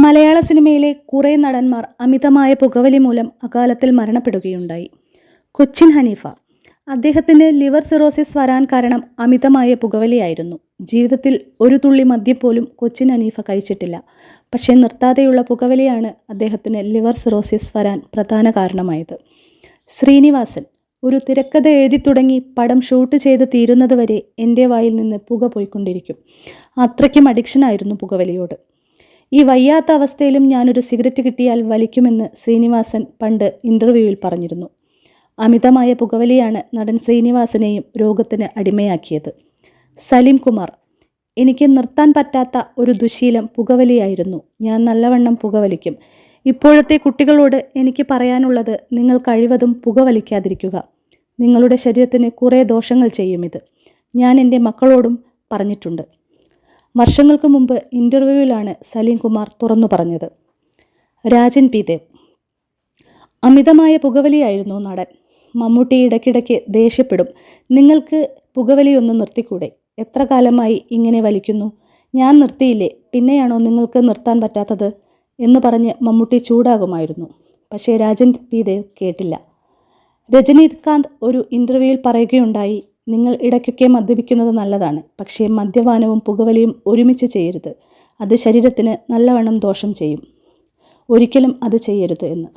മലയാള സിനിമയിലെ കുറേ നടന്മാർ അമിതമായ പുകവലി മൂലം അകാലത്തിൽ മരണപ്പെടുകയുണ്ടായി. കൊച്ചിൻ ഹനീഫ. അദ്ദേഹത്തിന് ലിവർ സിറോസിസ് വരാൻ കാരണം അമിതമായ പുകവലിയായിരുന്നു. ജീവിതത്തിൽ ഒരു തുള്ളി മദ്യം പോലും കൊച്ചിൻ ഹനീഫ കഴിച്ചിട്ടില്ല. പക്ഷേ നിർത്താതെയുള്ള പുകവലിയാണ് അദ്ദേഹത്തിന് ലിവർ സിറോസിസ് വരാൻ പ്രധാന കാരണമായത്. ശ്രീനിവാസൻ. ഒരു തിരക്കഥ എഴുതി തുടങ്ങി പടം ഷൂട്ട് ചെയ്ത് തീരുന്നതുവരെ എൻ്റെ വായിൽ നിന്ന് പുക പോയിക്കൊണ്ടിരിക്കും. അത്രയ്ക്കും അഡിക്ഷനായിരുന്നു പുകവലിയോട്. ഈ വയ്യാത്ത അവസ്ഥയിലും ഞാനൊരു സിഗരറ്റ് കിട്ടിയാൽ വലിക്കുമെന്ന് ശ്രീനിവാസൻ പണ്ട് ഇൻ്റർവ്യൂവിൽ പറഞ്ഞിരുന്നു. അമിതമായ പുകവലിയാണ് നടൻ ശ്രീനിവാസനെയും രോഗത്തിന് അടിമയാക്കിയത്. സലീം കുമാർ. എനിക്ക് നിർത്താൻ പറ്റാത്ത ഒരു ദുശീലം പുകവലിയായിരുന്നു. ഞാൻ നല്ലവണ്ണം പുകവലിക്കും. ഇപ്പോഴത്തെ കുട്ടികളോട് എനിക്ക് പറയാനുള്ളത്, നിങ്ങൾ കഴിവതും പുകവലിക്കാതിരിക്കുക. നിങ്ങളുടെ ശരീരത്തിന് കുറേ ദോഷങ്ങൾ ചെയ്യുമിത്. ഞാൻ എൻ്റെ മക്കളോടും പറഞ്ഞിട്ടുണ്ട്. വർഷങ്ങൾക്ക് മുമ്പ് ഇൻ്റർവ്യൂവിലാണ് സലീം കുമാർ തുറന്നു പറഞ്ഞത്. രാജൻ പി ദേവ്. അമിതമായ പുകവലിയായിരുന്നു നടൻ. മമ്മൂട്ടി ഇടയ്ക്കിടയ്ക്ക് ദേഷ്യപ്പെടും. നിങ്ങൾക്ക് പുകവലിയൊന്ന് നിർത്തിക്കൂടെ? എത്ര കാലമായി ഇങ്ങനെ വലിക്കുന്നു? ഞാൻ നിർത്തിയില്ലേ, പിന്നെയാണോ നിങ്ങൾക്ക് നിർത്താൻ പറ്റാത്തത് എന്ന് പറഞ്ഞ് മമ്മൂട്ടി ചൂടാകുമായിരുന്നു. പക്ഷേ രാജൻ പി ദേവ് കേട്ടില്ല. രജനീകാന്ത് ഒരു ഇൻ്റർവ്യൂവിൽ പറയുകയുണ്ടായി, നിങ്ങൾ ഇടയ്ക്കൊക്കെ മദ്യപിക്കുന്നത് നല്ലതാണ്, പക്ഷേ മദ്യപാനവും പുകവലിയും ഒരുമിച്ച് ചെയ്യരുത്. അത് ശരീരത്തിന് നല്ലവണ്ണം ദോഷം ചെയ്യും. ഒരിക്കലും അത് ചെയ്യരുത് എന്ന്.